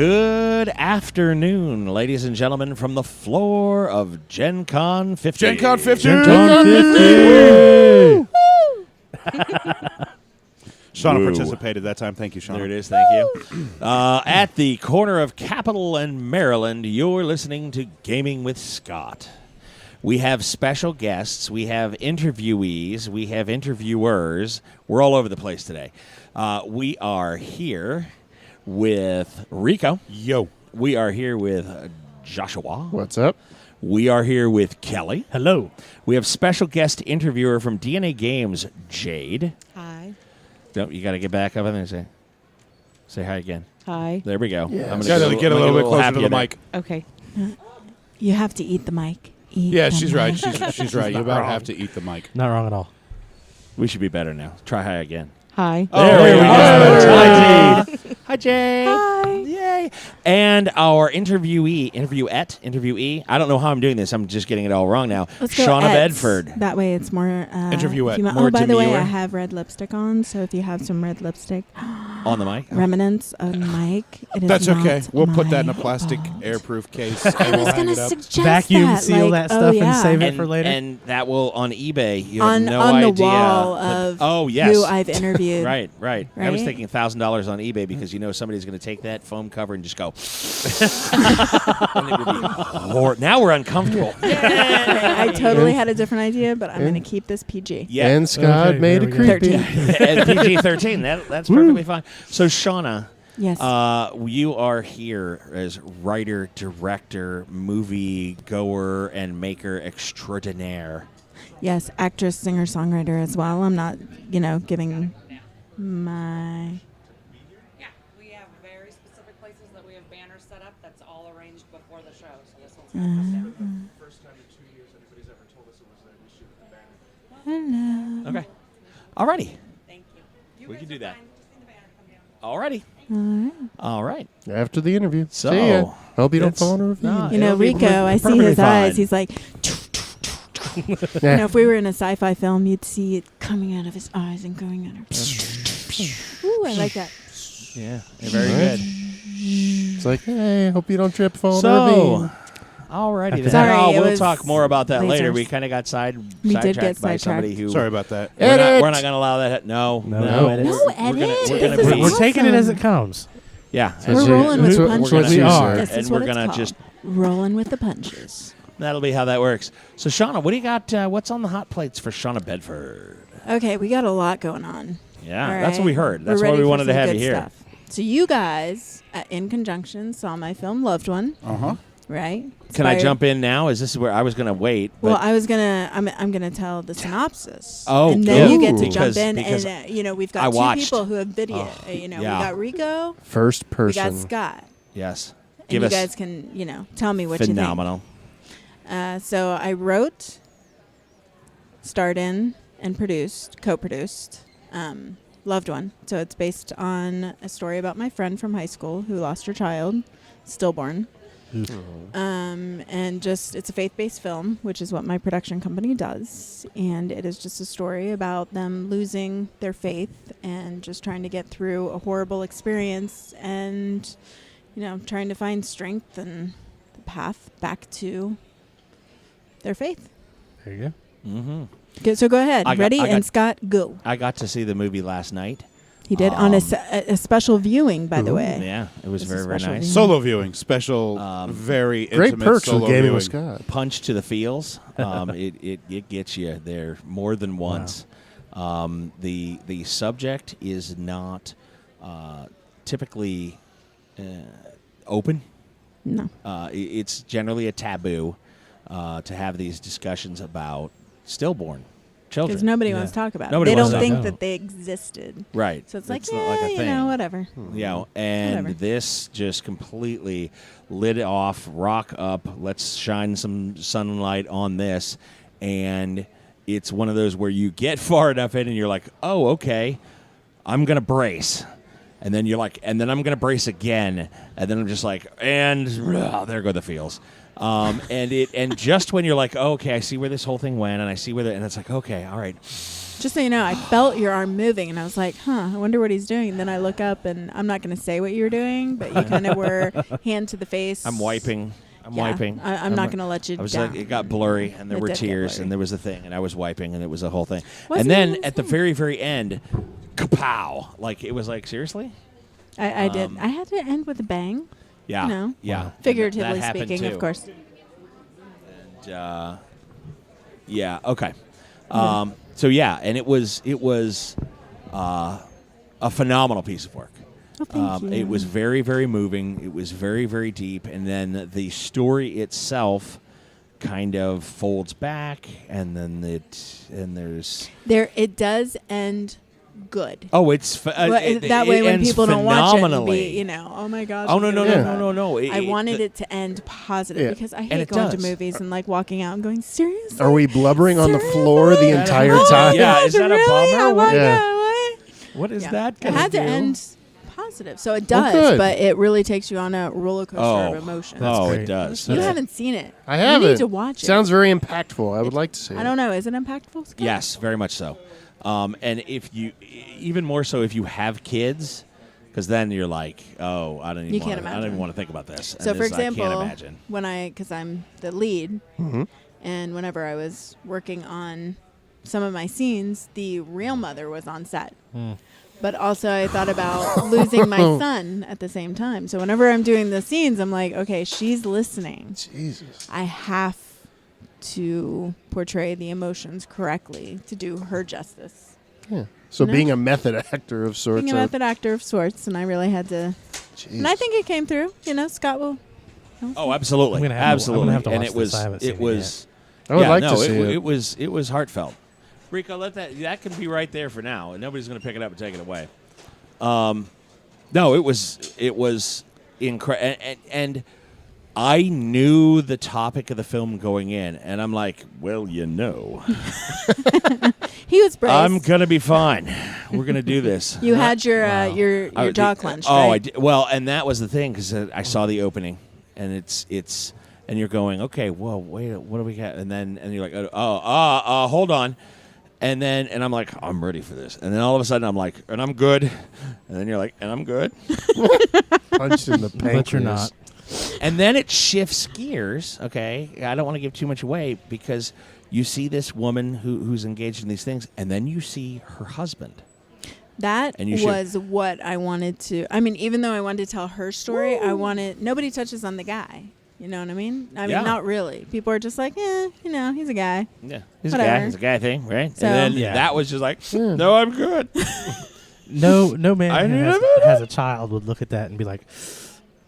Good afternoon, ladies and gentlemen, from the floor of Gencon50. Gencon50! Shonna participated that time. Thank you, Shonna. There it is. Thank you. At the corner of Capitol and Maryland, you're listening to Gaming with Scott. We have special guests. We have interviewees. We have interviewers. We're all over the place today. We are here with Rico. Yo. We are here with Joshua. What's up? We are here with Kelly. Hello. We have special guest interviewer from DNA Games, Jade. Hi. Don't you got to get back up and say hi again. Hi. There we go. Yeah. I'm Get a little bit closer to the mic. Okay. You have to eat the mic. Yeah, she's right. She's right. You about have to eat the mic. Not wrong at all. We should be better now. Try hi again. Hi. There we go. Hi, Jade. Hi, Jade. Hi. Yay. And our interviewee. I don't know how I'm doing this. I'm just getting it all wrong now. Let's go Shonna Eds. Bedford. That way it's more... Interviewette. More by the way, demure. I have red lipstick on, so if you have some red lipstick... On the mic? Remnants of mic. It is That's not okay. We'll put that in a my plastic fault. airproof case I and we'll was hang going it to up. suggest Vacuum that. seal that stuff and save it for later? And that will on eBay. You on have no on idea. the wall of yes. who I've interviewed. Right. I was Right? thinking $1,000 on eBay because you know somebody's going to take that foam cover and just go. And it would be now we're uncomfortable. I totally had a different idea, but I'm going to keep this PG. Yeah. And Scott Okay, made there it we go. creepy. And PG-13. That's perfectly fine. So, Shonna, Yes. you are here as writer, director, movie goer, and maker extraordinaire. Yes, actress, singer, songwriter as well. I'm not, giving my... Yeah, we have very specific places that we have banners set up. That's all arranged before the show. So this one's going to come First time in 2 years anybody's ever told us it was an issue with the banner. Hello. Okay. Alrighty. Thank you. We guys can do are that. fine. Just need the banner to come down. Alrighty. All right. All right. After the interview. So, see ya. Hope you don't it's- fall in a ravine. no. You know, It'll be Rico, I see perfectly his eyes. fine. He's like... Yeah. if we were in a sci-fi film, you'd see it coming out of his eyes and going out of... Ooh, I like that. Yeah. Very Right. good. It's like, hey, hope you don't trip, fall in a So, ravine. alrighty. then. Sorry, it we'll was talk more about that later. lasers. We kind of got We did sidetracked get by somebody sidetracked. who. Sorry about that. We're Edit. not going to allow that. No. No edits. No We're gonna edit. be. This is We're taking it as it awesome. comes. Yeah. That's We're it. rolling with That's what- punches. that's what We you are. said. This And is we're what it's gonna called. just- rolling with the punches. That'll be how that works. So, Shonna, what do you got? What's on the hot plates for Shonna Bedford? Okay, we got a lot going on. Yeah, All that's what right? we heard. That's We're why ready we for wanted to some have good you here. stuff. So you guys, in conjunction, saw my film Loved One, Uh-huh. right? Can I Inspired- jump in now? Is this where I was going to wait? Well, but- I was gonna. I'm gonna tell the synopsis. Oh, and then you get to ooh. jump in, Because and we've I got two watched. people who have video. Oh, We yeah. got Rico, First we person. got Scott, yes. and Give you us guys can tell me what phenomenal. you think. So I wrote, starred in, and co-produced, Loved One. So it's based on a story about my friend from high school who lost her child, stillborn. And just it's a faith-based film, which is what my production company does, and it is just a story about them losing their faith and just trying to get through a horrible experience and trying to find strength and the path back to their faith. There you go. Mm-hmm. Okay, so go ahead. I got- Ready? I got- And Scott, go. I got to see the movie last night. He did on a special viewing, by the way. Yeah, it was This very, is very special nice. viewing. Solo viewing. Special, very Great intimate perks solo with gaming viewing. with Scott. Punch to the feels. It gets you there more than once. The subject is not typically open. No. It's generally a taboo to have these discussions about stillborn children. Because nobody wants to talk about Nobody it. They wants don't to think know. that they existed. Right. So it's like, not like a thing. whatever. And Whatever. this just completely lit it off, rock up, let's shine some sunlight on this. And it's one of those where you get far enough in and you're like, oh, okay, I'm going to brace. And then you're like, and then I'm going to brace again. And then I'm just like, and there go the feels. And just when you're like, oh, okay, I see where this whole thing went, and I see and it's like, okay, all right. Just so you know, I felt your arm moving, and I was like, I wonder what he's doing. And then I look up, and I'm not going to say what you were doing, but you kind of were hand to the face. I'm wiping. I'm not going to let you I was down. like, it got blurry, and there It were did get tears, blurry. and there was a thing, and I was wiping, and it was a whole thing. Wasn't And then even at the insane. very, very end, kapow! Like it was like, seriously? I did. I had to end with a bang. Yeah. You know? Yeah. Wow. Figuratively That happened speaking, too. of course. And, yeah. Okay. So yeah, and it was a phenomenal piece of work. Oh, thank you. It was very, very moving. It was very, very deep, and then the story itself kind of folds back, and then there's It does end good. oh, it's That way, when ends people don't watch it, and phenomenally. be, oh my gosh. Oh no I'm no gonna no do no that. no! I wanted it to end positive Yeah. because I And hate it going to does. movies and like walking out and going, seriously? Are we blubbering on the Seriously? floor the entire Oh my time? Yeah, gosh, is that a really? bummer? Oh my Yeah. God, what? What is Yeah. that It gonna had to do? end positive. So it Well, does, good. but it really takes you on a roller coaster Oh. of emotions. That's Oh, great. it does. You That's- haven't seen it. I haven't. You need to watch it. Sounds very impactful. I would like to see it. I don't know. Is it impactful, Scott? Yes, very much so. And if you, even more so, if you have kids, because then you're like, oh, I don't even You can't I don't even imagine. want to think about this. So, And for this, I example, can't imagine. because I'm the lead, Mm-hmm. and whenever I was working on some of my scenes, the real mother was on set. But also, I thought about losing my son at the same time. So, whenever I'm doing the scenes, I'm like, okay, she's listening. Jesus. I have to portray the emotions correctly to do her justice. Yeah. So No. being a method actor of sorts. Being a method actor of sorts, and I really had to. Jeez. And I think it came through. Scott will. Oh, absolutely, I'm gonna have to- absolutely. I'm gonna have to and watch it was, this. I haven't seen it it was. I would yeah, like no, to see it. It was heartfelt. Rico, let that can be right there for now, and nobody's going to pick it up and take it away. No, it was incredible, and I knew the topic of the film going in, and I'm like, well, He was braced. I'm gonna be fine. We're gonna do this. You had your I- jaw clenched. Oh, right? I did. Well, and that was the thing because I saw the opening, and it's and you're going, okay, well, wait, what do we got? And you're like, hold on, and I'm like, I'm ready for this, and then all of a sudden I'm like, and I'm good, and then you're like, and I'm good, Punched in the pancreas. But you're not. and then it shifts gears. Okay, I don't want to give too much away because you see this woman who's engaged in these things, and then you see her husband. That And you should- was what I wanted to. I mean, even though I wanted to tell her story, I wanted nobody touches on the guy. You know what I mean? I mean, Yeah. not really. People are just like, he's a guy. Yeah, he's Whatever. a guy. It's a guy thing, right? So- and then Yeah. that was just like, no, I'm good. No man I who knew has, that. has a child would look at that and be like,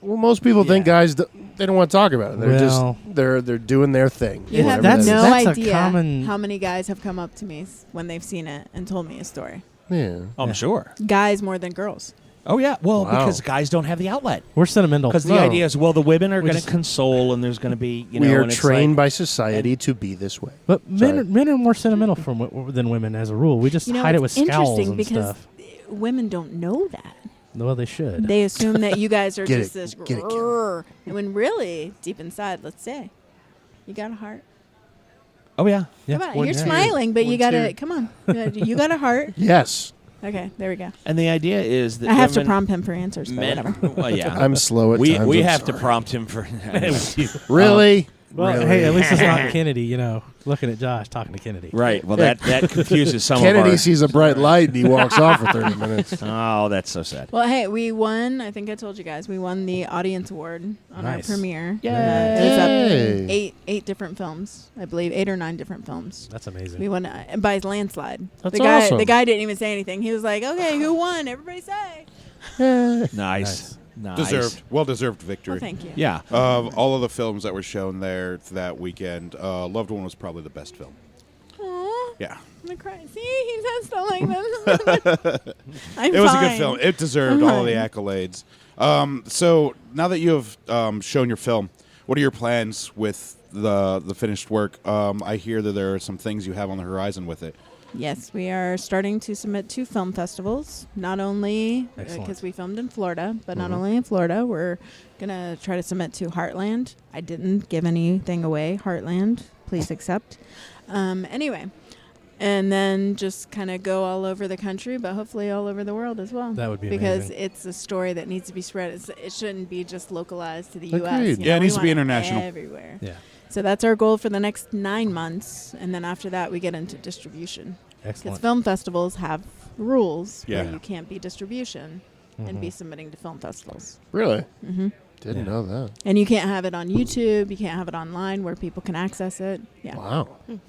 Well, most people think Yeah. guys they don't want to talk about it. They're Well- just they're doing their thing. You have whatever That's- no that is. that's a idea common- how many guys have come up to me when they've seen it and told me a story. Yeah. I'm sure. Guys more than girls. Oh yeah, well, Wow. because guys don't have the outlet. we're sentimental. Because the No. idea is, well, the women are We going to just- console, and there's going to be, you know, We are and it's trained like, by society to be this way. But Sorry. men are more sentimental than women as a rule. We just hide it with it's scowls interesting and because stuff. women don't know that. Well, they should. They assume that you guys are Get just it, this get it, Kim. grrr. And when really, deep inside, let's say, you got a heart. Oh yeah, Yeah. Come on, One you're tear. smiling, but you One got tear. to, come on. You got a heart. Yes. Okay, there we go. and the idea is that I have to women- prompt him for answers, but men. whatever. Well, yeah, I'm slow at times. we I'm have to sorry. prompt him for. Really? Well, Really? hey, at least it's not Kennedy, looking at Josh, talking to Kennedy. Right. Well, that confuses some Kennedy of our. sees a bright light and he walks off for 30 minutes. Oh, that's so sad. Well, hey, we won. I think I told you guys we won the audience award on Nice. our premiere. Yay. It was up Yay. eight different films, I believe, 8 or 9 different films. That's amazing. We won by landslide. That's the guy, awesome. The guy didn't even say anything. He was like, "Okay, who won? Everybody say." Nice. Deserved, well-deserved victory. Well, thank you. Yeah. Of all of the films that were shown there that weekend, Loved One was probably the best film. Aw, Yeah. I'm gonna cry. See, he says stuff like that. I'm It was a fine. good film. It deserved I'm all the fine. accolades. So now that you have shown your film, what are your plans with the finished work? I hear that there are some things you have on the horizon with it. Yes, we are starting to submit to film festivals. Not only Excellent. because we filmed in Florida, but not only in Florida, we're gonna try to submit to Heartland. I didn't give anything away. Heartland, please accept. Anyway, and then just kind of go all over the country, but hopefully all over the world as well. That would be because amazing. it's a story that needs to be spread. It shouldn't be just localized to the Agreed. U.S. Yeah, it we needs to be want international. everywhere. Yeah. So that's our goal for the next 9 months, and then after that we get into distribution. Because Excellent. film festivals have rules Yeah. where you can't be distribution and be submitting to film festivals. Really? Mm-hmm. Didn't know that. And you can't have it on YouTube. You can't have it online where people can access it. Yeah. Wow.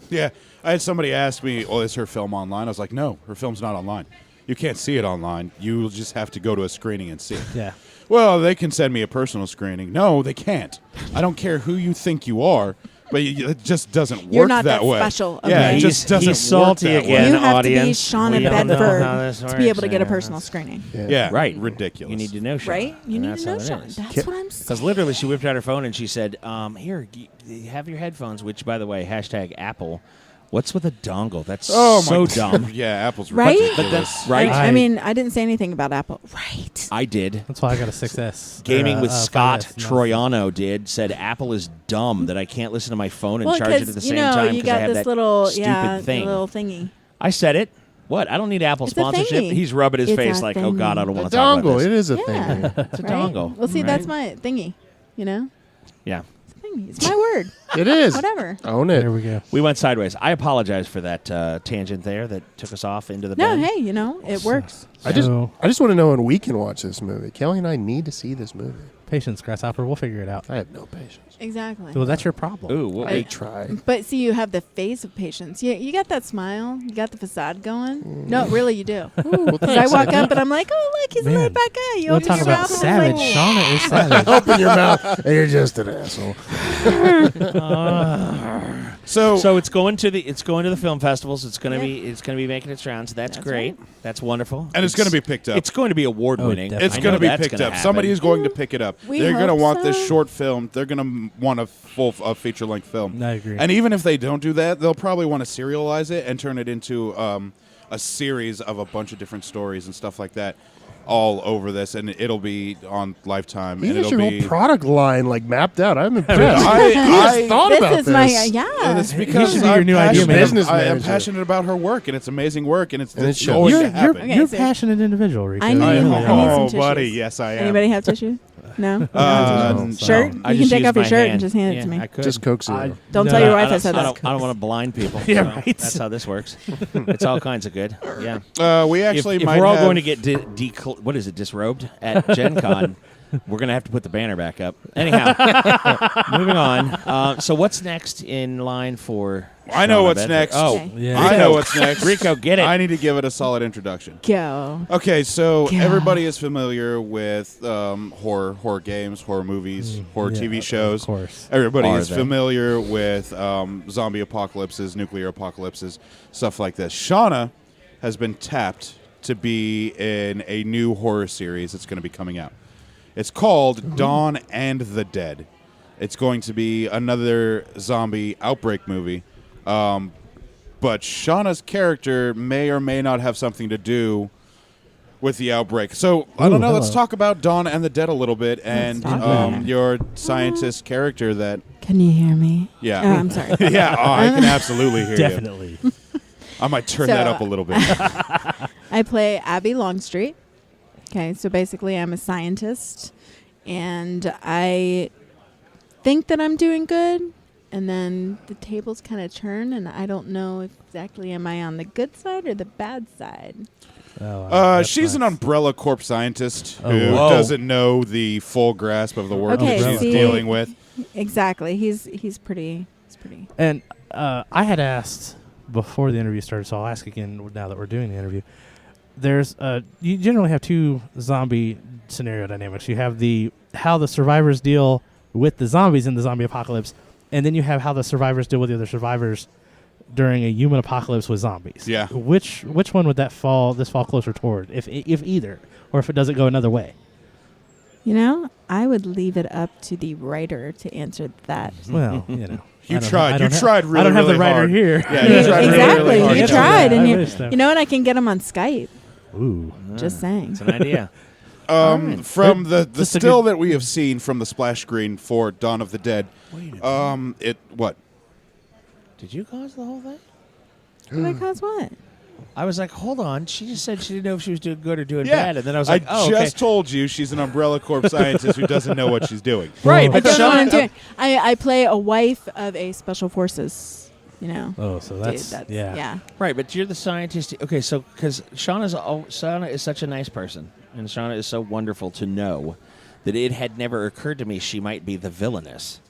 Yeah, I had somebody ask me, "Oh, is her film online?" I was like, "No, her film's not online. You can't see it online. You just have to go to a screening and see it." Yeah. Well, they can send me a personal screening. No, they can't. I don't care who you think you are, but it just doesn't work You're not that that way. special, Yeah, okay? it just doesn't he's salty work that again. way. You have audience, to be Shonna we all know how this Bedford to be able to works, get a yeah. personal screening. Yeah, Right. ridiculous. You need to know Shonna. Right? You and need that's to know how it Shonna. is. That's what I'm saying. Because literally, she whipped out her phone and she said, "Here, you have your headphones." Which, by the way, #Apple. What's with a dongle? That's Oh so my dumb. Yeah, Apple's Right? ridiculous. Right. I mean, I didn't say anything about Apple. Right. I did. That's why I got a 6S. Gaming with Scott 5S, no. Troiano said Apple is dumb that I can't listen to my phone and Well, charge it at because the you same know time you because I got have this that little stupid thing. little thingy. I said it. What? I don't need Apple It's a sponsorship. thingy. He's rubbing his It's face a like, "Oh God, I don't A want to talk about dongle. this." It is a Yeah. thing. It's a Right? dongle. Well, see, right? that's my thingy. You know, Yeah. it's a thingy. It's my word. It is. Whatever. Own it. There we go. We went sideways. I apologize for that tangent there that took us off into the No, bend. hey, you know, it works. I just So- want to know when we can watch this movie. Kelly and I need to see this movie. Patience, Grasshopper. We'll figure it out. I have no patience. Exactly. Well, that's your problem. Ooh, what, I try. But see, you have the face of patience. You got that smile. You got the facade going. No, really, you do. Well, Because I thanks. walk up and I'm like, oh, look, he's a Man. laid back guy. You We'll open talk your about mouth and savage. it's like, Shonna is savage. Open your mouth, and you're just an asshole. So it's going to the film festivals. It's going to be making its rounds. That's great. right. That's wonderful. And it's going to be picked up. It's going to be award winning. definitely. It's going to be picked up. Somebody is going to pick it up. We They're going to hope want this so. short film. They're going to want a full feature length film. I agree. And even if they don't do that, they'll probably want to serialize it and turn it into a series of a bunch of different stories and stuff like that, all over this, and it'll be on Lifetime. He and has it'll your be whole product line like mapped out. I'm impressed. I- he has I- thought this about is this. my And it's because should be your new idea man. Business I am manager. passionate about her work, and it's amazing work, and it's And it shows. going You're to happen. Okay, you're a so- passionate individual, Rico. I need- You I really need are. some Oh, tissues. buddy, yes, I am. Anybody have tissue? No? No. Shirt? I You can just take used off your my shirt hand. and just hand it Yeah, to me. I could. Just Coke Zero. Don't No, tell your I wife I don't, said I that. don't want to blind people. Yeah, so right. That's how this works. It's all kinds of good. Yeah. We actually if might we're all have, going to get disrobed at Gen Con, we're going to have to put the banner back up. Anyhow, moving on. So what's next in line for I know Shonna what's Bedford? next. Oh, Okay. Yeah. I know what's next. Rico, get it. I need to give it a solid introduction. Go. Okay, so God. everybody is familiar with horror games, horror movies, horror Yeah, TV shows. Of course. Everybody Are is they? familiar with zombie apocalypses, nuclear apocalypses, stuff like this. Shonna has been tapped to be in a new horror series that's going to be coming out. It's called Dawn and the Dead. It's going to be another zombie outbreak movie. But Shauna's character may or may not have something to do with the outbreak. So, I don't Ooh, know. Let's hello. talk about Dawn and the Dead a little bit and talk about it. your scientist character that... Can you hear me? Yeah. Oh, I'm sorry. Yeah, I can absolutely hear Definitely. you. I might turn So, that up a little bit. I play Abby Longstreet. Okay, so basically I'm a scientist, and I think that I'm doing good, and then the tables kind of turn, and I don't know exactly am I on the good side or the bad side. Oh, wow, that's She's an nice. Umbrella Corp scientist Oh, who whoa. doesn't know the full grasp of the work Okay, that she's see- dealing with. Exactly. He's pretty. And I had asked before the interview started, so I'll ask again now that we're doing the interview. There's you generally have two zombie scenario dynamics. You have how the survivors deal with the zombies in the zombie apocalypse, and then you have how the survivors deal with the other survivors during a human apocalypse with zombies. Yeah. Which one would that fall closer toward, if either, or if it doesn't go another way? You know, I would leave it up to the writer to answer that. Well, you know. You I don't tried. ha- I You don't ha- tried really, I don't have really the writer hard. here. Yeah, you tried really, Exactly. really hard. You Yes, tried, I and wish so. you know what? I can get him on Skype. Ooh. Just saying. It's an idea. From the Just a still good- that we have seen from the splash screen for Dawn of the Dead, Wait a minute. it what? Did you cause the whole thing? Because what? I was like, hold on. She just said she didn't know if she was doing good or doing Yeah. bad. And then I was like, I oh, just okay. told you she's an Umbrella Corp scientist who doesn't know what she's doing. Right, I but don't know what I'm Shauna, doing. I play a wife of a special forces, you know. Oh, so Dude, that's, yeah. Yeah. right, but you're the scientist. Okay, so because Shauna is such a nice person, and Shauna is so wonderful to know that it had never occurred to me she might be the villainess.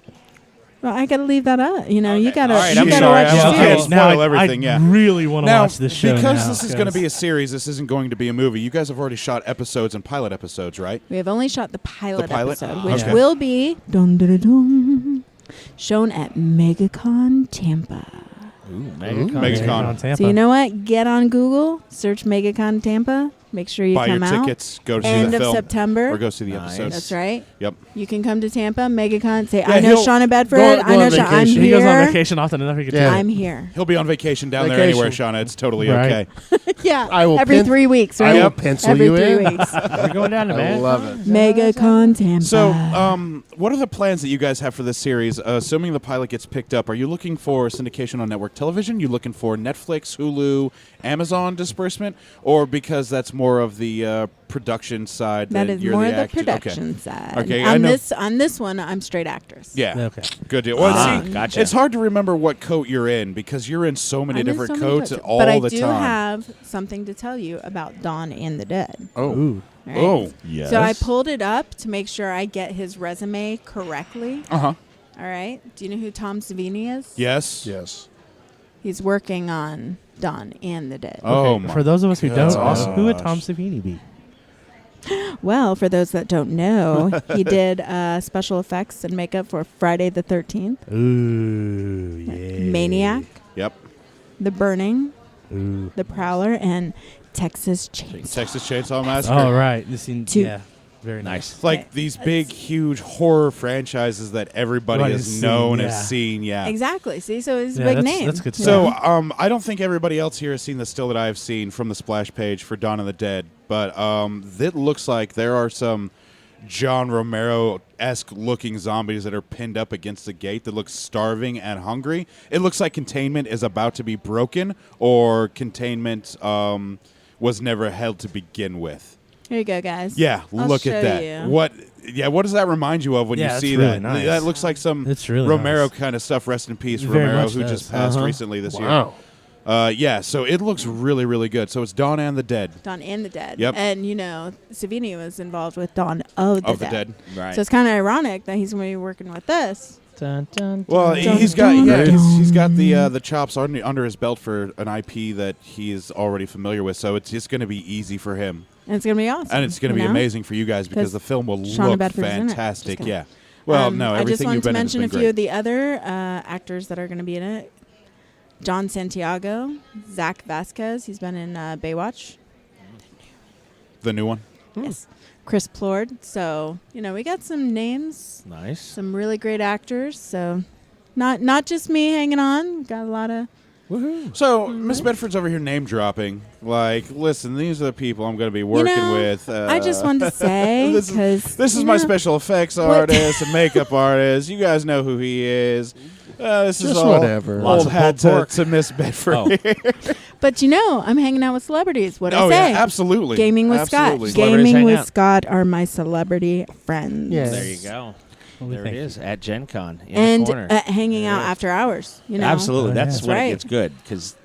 Well, I got to leave that up. You know, you got to All right, you I'm got to sorry, watch I'm the sorry. series. Spoil now everything, I yeah. really want to Now, watch this show because now, this is going to be a series, this isn't going to be a movie. You guys have already shot episodes and pilot episodes, right? We have only shot the pilot, pilot? episode, which Okay. will be shown at MegaCon Tampa. Ooh, MegaCon. Tampa. So you know what? Get on Google, search MegaCon Tampa. Make sure you Buy your come out. tickets, go to see End the of film, September. or go see the Nice. episodes. That's right. Yep. You can come to Tampa, MegaCon. Say, Yeah, I know he'll Shonna Bedford. go I know on I'm vacation. He here. goes on vacation often enough. He could Yeah. do it. I'm here. He'll be on vacation down there Vacation. anywhere, Shauna. It's totally Right. okay. Yeah. I will every pin- 3 weeks, I right? will pencil every you 3 in. weeks. We're going down to I man. love it. MegaCon Tampa. So, what are the plans that you guys have for this series? Assuming the pilot gets picked up, are you looking for syndication on network television? You looking for Netflix, Hulu, Amazon disbursement, or because that's more of the production side? that is you're more the the actor? production side. Okay, I on know- this one, I'm straight actress. Yeah. Okay. Good deal. Well, Ah, see, gotcha. it's hard to remember what coat you're in because you're in so many I'm in different so many coats coats. all but I the do time. have something to tell you about Dawn and the Dead. Oh, Ooh. All right? Oh. Yes. So I pulled it up to make sure I get his resume correctly. Uh-huh. All right. Do you know who Tom Savini is? Yes. yes. He's working on Dawn and the Dead. Oh, Okay, my. for those of us who That's don't awesome. know, who would Tom Savini be? Well, for those that don't know, he did special effects and makeup for Friday the 13th, Ooh, yeah. Maniac, Yep. The Burning, Ooh. The Prowler, and Texas Chainsaw. Texas Chainsaw Massacre. Oh, right. This scene, Two. yeah. Very Nice. It's like Right. these big, huge horror franchises that everybody Everybody's has seen, known, yeah. has seen. Yeah. Exactly. See, so he's a Yeah, big that's- name. that's good you So, know? I don't think everybody else here has seen the still that I've seen from the splash page for Dawn of the Dead, but it looks like there are some John Romero-esque looking zombies that are pinned up against the gate that look starving and hungry. It looks like containment is about to be broken, or containment was never held to begin with. Here you go, guys. Yeah, I'll look show at that. you. What does that remind you of when Yeah, you it's see really that? nice. That looks like some It's really Romero nice. kind of stuff. Rest in peace, Very Romero, much who does. just passed Uh-huh. recently this Wow. year. Yeah, so it looks really, really good. So it's Dawn and the Dead Dawn and the Dead. Yep. And, you know, Savini was involved with Dawn of the of the Dead. Dead. Right. So it's kind of ironic that he's going to be working with this. Dun, dun, Well, dun. he's got dun, he's got dun. the chops under his belt for an IP that he is already familiar with. So it's just going to be easy for him, And it's going to be awesome. and it's going to you be know? amazing for you guys because 'Cause the film will Shauna look Bedford's in it. fantastic. Just Yeah. Well, kidding. no, I just everything wanted you've to been in has mention been a few great. of the other actors that are going to be in it. John Santiago, Zach Vasquez. He's been in Baywatch. The new one. Yes. Chris Plord. So, you know, we got some names, Nice. some really great actors. So, not just me hanging on. We've got a lot of. Woohoo. So Miss Bedford's over here name dropping. Like, listen, these are the people I'm going to be working know, with. I just wanted to say this because This is my special effects artist and makeup artist. You guys know who he is. This is Just all whatever. Lots old of hat pulled pork. to Miss Bedford. Oh. But you know, I'm hanging out with celebrities. What Oh, I say? yeah, absolutely. Gaming with Absolutely. Scott. Celebrities Gaming hang with out. Scott are my celebrity friends. Yes. There you go. Well, There it thank is at Gen Con in And the corner. hanging out after hours. You know, Absolutely. Oh, That's yeah. when Right. it gets good because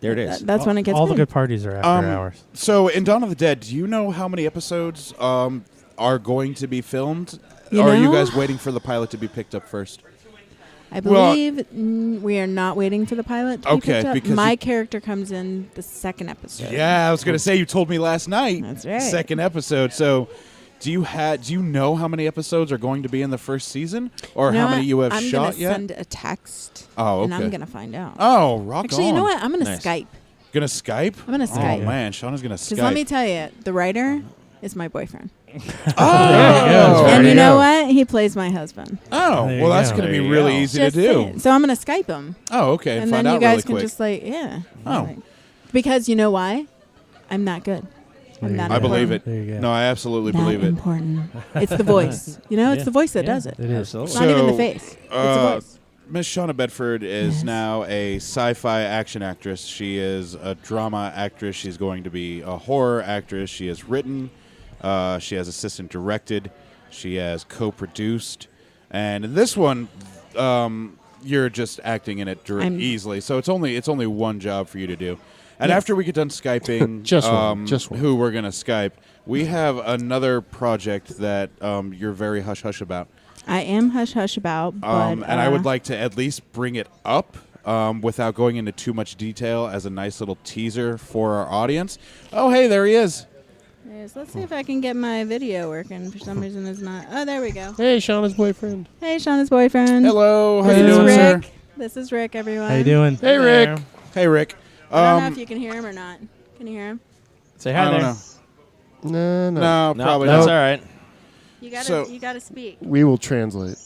there it is. That's when it gets All the good. good parties are after hours. So in Dawn of the Dead, do you know how many episodes are going to be filmed? You or are you know? guys waiting for the pilot to be picked up first? I Well- believe we are not waiting for the pilot to Okay, be picked up. because My you- character comes in the second episode. Yeah, I was going to say you told me last night. That's right. Second episode. So do you know how many episodes are going to be in the first season, or You know how many what? you have I'm shot gonna yet? send a text. Oh, And I'm okay. gonna find out. Oh, rock Actually, on. you know what? I'm gonna Nice. Skype. Gonna Skype? I'm gonna Oh Skype. man, Shauna's gonna Because Skype. let me tell you, the writer is my boyfriend. Oh, And There you you know go. what? He plays my husband. oh, There you well, that's go. gonna be There you really go. easy Just to do. saying. So I'm gonna Skype him. Oh, okay, And find then out you guys really can quick. just yeah. Oh. Like- because you know why? I'm that good. I'm that I believe it. There you go. No, I absolutely That believe it. important. It's the voice. You know, it's Yeah. the voice that Yeah, does it. It is. Absolutely. It's not even the So, face. It's the uh, voice. Miss Shonna Bedford is now a sci-fi action actress. She is a drama actress. She's going to be a horror actress. She has written. She has assistant directed. She has co-produced. And in this one, you're just acting in it easily. So it's only one job for you to do. And after we get done Skyping, Just one. who we're going to Skype, we have another project that you're very hush-hush about. I am hush-hush about, but... and I would like to at least bring it up without going into too much detail as a nice little teaser for our audience. Oh, hey, there he is. Yes, let's see if I can get my video working. For some reason, it's not. Oh, there we go. Hey, Shauna's boyfriend. Hey, Shauna's boyfriend. Hello. How This you is doing, Rick. sir? This is Rick, everyone. How you doing? Hey, Rick. Hey, Rick. I don't know if you can hear him or not. Can you hear him? Say I hi don't there. know. No. No, probably that's not. all right. You gotta speak. We will translate.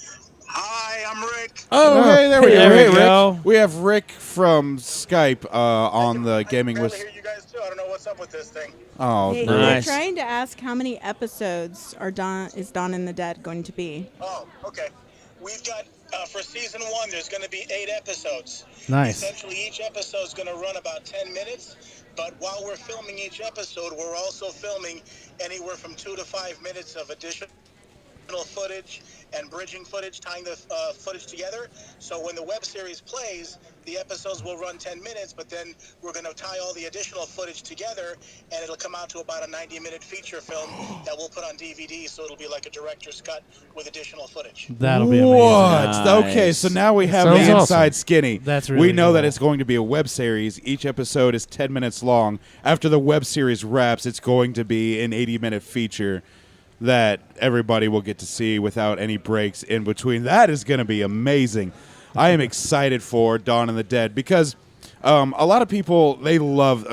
Hi, I'm Rick. Oh, hey, there we There go. we go. We have Rick from Skype on the Gaming I with... can barely hear you guys too. I don't know what's up with this thing. Oh, Hey, Nice. We're trying to ask how many episodes is Dawn in the Dead going to be? Oh, okay. We've got for season 1. There's going to be 8 episodes. Nice. Essentially, each episode is going to run about 10 minutes. But while we're filming each episode, we're also filming anywhere from 2 to 5 minutes of additional footage and bridging footage, tying the footage together. So when the web series plays, the episodes will run 10 minutes, but then we're going to tie all the additional footage together, and it'll come out to about a 90-minute feature film that we'll put on DVD, so it'll be like a director's cut with additional footage. That'll be amazing. What? Nice. Okay, so now we have Sounds the awesome. inside skinny. That's We really know that cool. it's going to be a web series. Each episode is 10 minutes long. After the web series wraps, it's going to be an 80-minute feature that everybody will get to see without any breaks in between. That is going to be amazing. I am excited for Dawn of the Dead because a lot of people, they love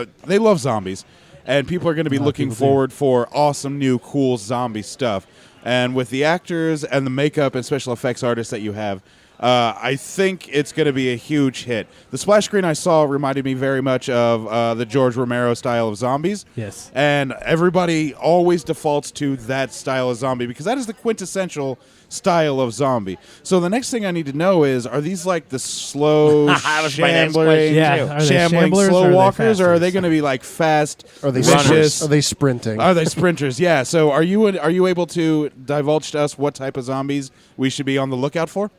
zombies, and people are going to be looking people do. forward for awesome new cool zombie stuff. And with the actors and the makeup and special effects artists that you have, I think it's going to be a huge hit. The splash screen I saw reminded me very much of the George Romero style of zombies. Yes. And everybody always defaults to that style of zombie because that is the quintessential style of zombie. So the next thing I need to know is, are these like the slow, That was my next shambling, question, Yeah. too. Are they shambling shamblers slow or are they walkers, or are they fasters? going to be like fast, Are they vicious? Are they sprinting? Are they sprinters? Yeah. So are you able to divulge to us what type of zombies we should be on the lookout for?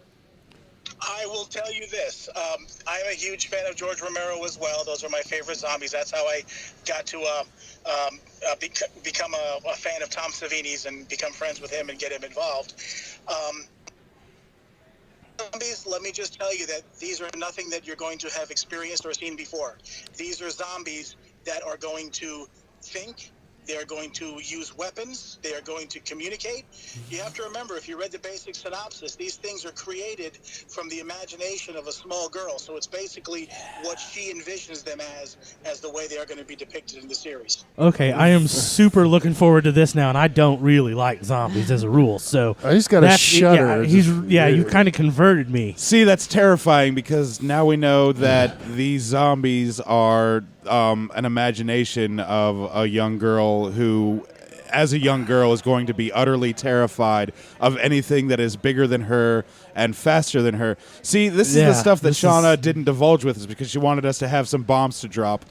I will tell you this. I'm a huge fan of George Romero as well. Those are my favorite zombies. That's how I got to become a fan of Tom Savini's and become friends with him and get him involved. Zombies, let me just tell you that these are nothing that you're going to have experienced or seen before. These are zombies that are going to think. They are going to use weapons. They are going to communicate. You have to remember, if you read the basic synopsis, these things are created from the imagination of a small girl. So it's basically what she envisions them as the way they are going to be depicted in the series. Okay, I am super looking forward to this now, and I don't really like zombies as a rule. So I just got a that's- shudder. you kind of converted me. See, that's terrifying because now we know that these zombies are an imagination of a young girl who, as a young girl, is going to be utterly terrified of anything that is bigger than her and faster than her. See, this is the Yeah, stuff that this Shauna is- didn't divulge with us because she wanted us to have some bombs to drop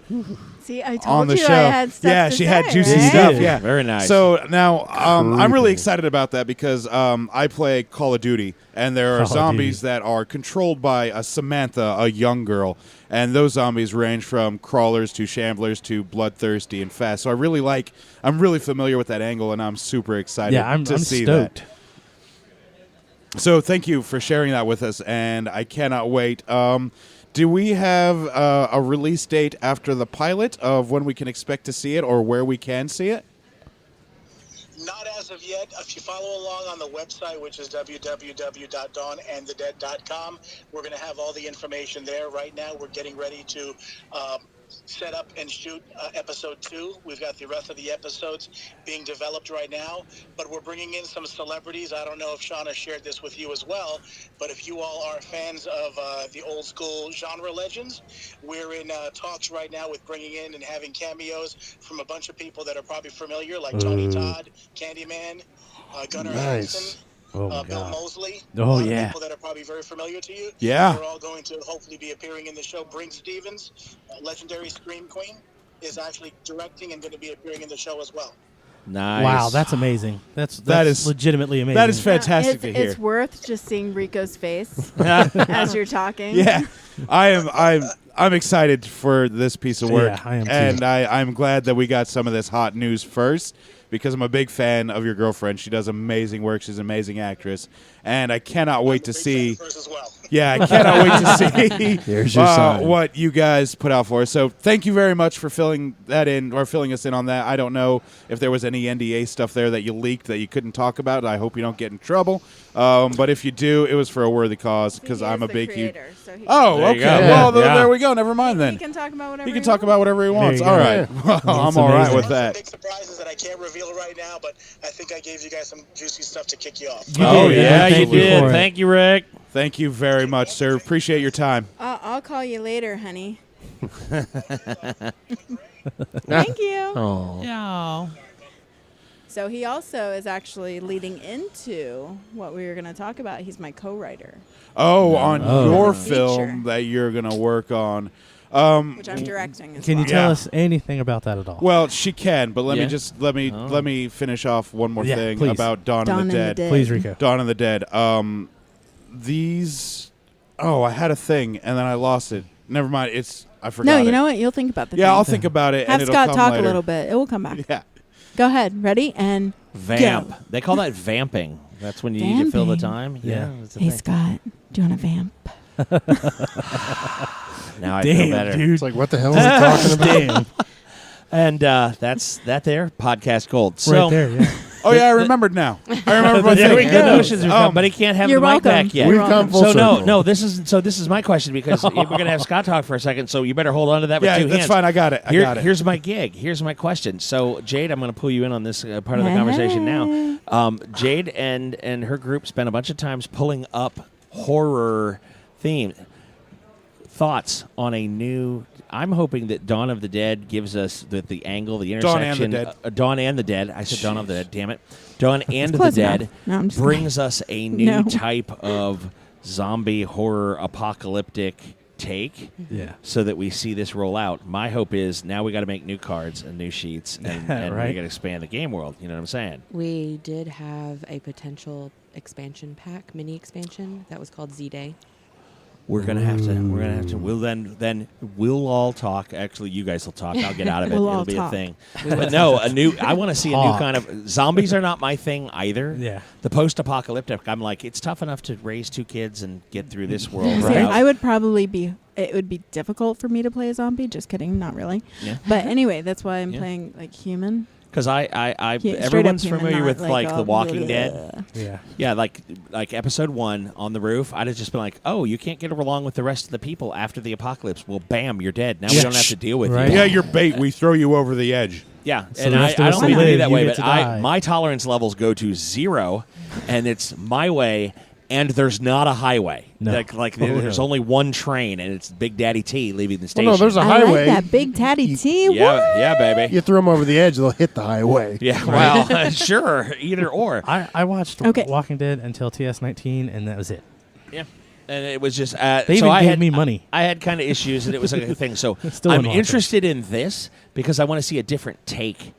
See, I on told the you show. I had stuff Yeah, to she say, had juicy right? stuff. did. Yeah, Very nice. So now I'm really Creepy. excited about that because I play Call of Duty, and there are Call of zombies Duty. that are controlled by a Samantha, a young girl, and those zombies range from crawlers to shamblers to bloodthirsty and fast. So I'm really familiar with that angle, and I'm super excited Yeah, I'm to see stoked. that. So thank you for sharing that with us, and I cannot wait. Do we have a release date after the pilot of when we can expect to see it or where we can see it? Not as of yet. If you follow along on the website, which is www.dawnandthedead.com, we're going to have all the information there. Right now, we're getting ready to set up and shoot episode 2. We've got the rest of the episodes being developed right now, but we're bringing in some celebrities. I don't know if Shauna shared this with you as well, but if you all are fans of the old school genre legends, we're in talks right now with bringing in and having cameos from a bunch of people that are probably familiar, like Tony Todd, Candyman, Gunnar Nice. Hansen. Oh, my Bill God. Moseley. Oh, a lot of yeah. people that are probably very familiar to you. Yeah. They're all going to hopefully be appearing in the show. Brink Stevens, legendary Scream Queen, is actually directing and going to be appearing in the show as well. Nice. Wow, that's amazing. That's That is- legitimately amazing. That is fantastic it's, to hear. It's worth just seeing Rico's face as you're talking. Yeah, I'm excited for this piece of work, Yeah, I am too. and I'm glad that we got some of this hot news first because I'm a big fan of your girlfriend. She does amazing work. She's an amazing actress, and I cannot wait to Big fan see. of hers as well. Yeah, I cannot wait to see Here's your sign. what you guys put out for us. So thank you very much for filling that in or filling us in on that. I don't know if there was any NDA stuff there that you leaked that you couldn't talk about. I hope you don't get in trouble. But if you do, it was for a worthy cause because He I'm is a the big creator, so he Oh, There okay. you go. Well, Yeah. there we go. Never mind he then. can talk about whatever He can talk about whatever he wants. you All go. right. Well, I'm That's all right amazing. with Some that. big surprises that I can't reveal right now, but I think I gave you guys some juicy stuff to kick you off. You Oh, did, yeah, you thank you did. for it. Thank you, Rick. Thank you very much, sir. Appreciate your time. I'll call you later, honey. Thank you. Oh. Yeah. So he also is actually leading into what we were going to talk about. He's my co-writer, Oh, on Oh. your Feature. film that you're going to work on. which I'm directing as Can you well. tell Yeah. us anything about that at all? Well, she can, but let Yeah. me just let me finish off one more Yeah, thing please. about Dawn, Dawn of the Dead. Please, Rico. Dawn of the Dead. These. Oh, I had a thing and then I lost it. Never mind. I forgot. No, you it. know what? You'll think about the Yeah, thing. I'll think about it. Have and it'll Scott come talk later. a little bit. It will come back. Yeah. Go ahead. Ready? And Vamp. Go. They call that vamping. That's when you need to fill the Vamping? time. Yeah. That's the hey, thing. Scott, do you want to vamp? Now I feel Damn, better. dude. It's like, what the hell is he talking about? Damn. And that's that there. Podcast gold. So, right there, yeah. Oh yeah, I rememred now. I remember my There thing. we go. Notions are come, but he can't have You're the mic welcome. back yet. You're We've come welcome. full So circle. this is my question because we're gonna have Scott talk for a second. So you better hold on to that with Yeah, two that's hands. fine. I got it. I got it. Here's my gig. Here's my question. So Jade, I'm going to pull you in on this part of the conversation now. Jade and her group spent a bunch of times pulling up horror themes. Thoughts on a new? I'm hoping that Dawn of the Dead gives us the angle, the Dawn and the intersection. Dead. Dawn and the Dead. I said Dawn of the Dead. Damn it. Dawn and the close Dead enough. No, I'm just brings us a new No. type of zombie horror apocalyptic take. Yeah. So that we see this roll out. My hope is now we got to make new cards and new sheets, and Right. we got to expand the game world. You know what I'm saying? We did have a potential expansion pack, mini expansion, that was called Z-Day. We're gonna have to. We'll then we'll all talk. Actually, you guys will talk. I'll get out of it. We'll It'll all be talk. a thing. But no, I want to see a new Talk. kind of zombies are not my thing either. Yeah. The post-apocalyptic. I'm like, it's tough enough to raise two kids and get through this world. See, Right? I would probably be. It would be difficult for me to play a zombie. Just kidding, not really. Yeah. But anyway, that's why I'm Yeah. playing like human. Because Straight up everyone's human, familiar not with like The all Walking bleh. Dead. Yeah. Yeah, like episode 1 on the roof. I'd have just been like, "Oh, you can't get along with the rest of the people after the apocalypse. Well, bam, you're dead. Now we Yeah. don't have to deal with Right. you." Yeah, you're bait. We throw you over the edge. Yeah, So and the I rest of us don't that think we do live, that you way, get but to die. my tolerance levels go to 0, and it's my way. And there's not a highway. No. Like Oh, there's no. only one train, and it's Big Daddy T leaving the Well, station. no, there's a I highway. like that big tatty T. yeah, What? yeah, baby. You throw them over the edge, they'll hit the highway. Yeah, well, sure, either or. I watched Okay. Walking Dead until TS19, and that was it. Yeah, and it was just They so even I gave had me money. I had kind of issues, and it was like a thing. So Still I'm wouldn't watch it. interested in this because I want to see a different take.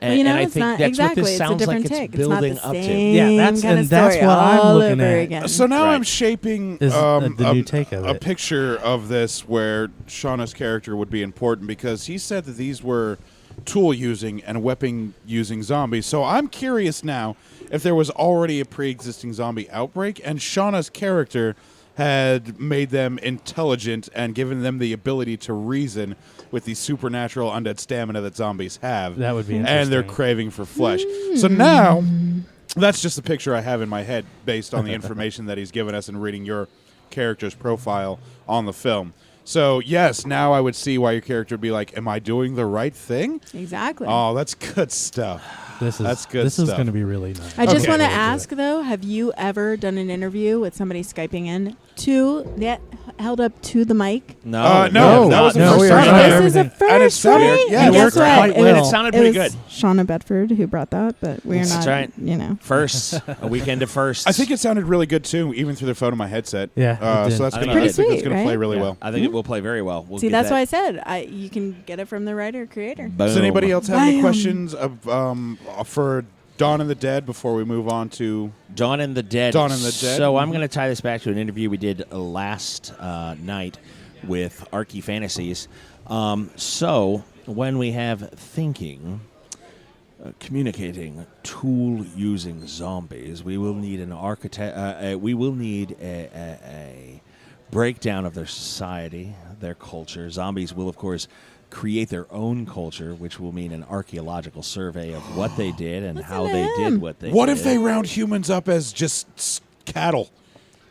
And, Well, you know, and I it's think not that's exactly. what this It's a sounds different like take. it's building it's not up the to. same Yeah, that's- kind and of that's story what I'm all looking over at. again. So now Right. I'm shaping Is the new take of a it. picture of this where Shauna's character would be important because he said that these were tool using and weapon using zombies. So I'm curious now if there was already a pre-existing zombie outbreak and Shauna's character had made them intelligent and given them the ability to reason with the supernatural undead stamina that zombies have. That would be And they're interesting. craving for flesh. So now, that's just the picture I have in my head based on the information that he's given us and reading your character's profile on the film. So, yes, now I would see why your character would be like, am I doing the right thing? Exactly. Oh, that's good stuff. That's good This is stuff. going to be really nice. I just Okay. want to We'll do ask though, have you ever done an interview with somebody Skyping in held up to the mic? No, no, that was the no, first we time. are This is a And it first, sounded- right? yeah, and it guess worked what? quite well. was, And it sounded pretty was good. Shonna Bedford who brought that, but we are That's not, right. you know. Firsts, a weekend of firsts. I think it sounded really good too, even through the phone of my headset. Yeah, it did. So that's I gonna, think I it think did. it's gonna Pretty play sweet, really Yeah, well. I think it will play very well. We'll See, get that's that. why I said you can get it from the writer or creator. Boom. Does anybody else have any Bam. questions for Dawn of the Dead before we move on to? Dawn and the Dead. Dawn and the Dead. So I'm going to tie this back to an interview we did last night with Archie Fantasies. So when we have thinking, communicating, tool-using zombies, we will need an architect. We will need a breakdown of their society, their culture. Zombies will, of course, create their own culture, which will mean an archaeological survey of what they did and how they did what they did. What if they round humans up as just cattle,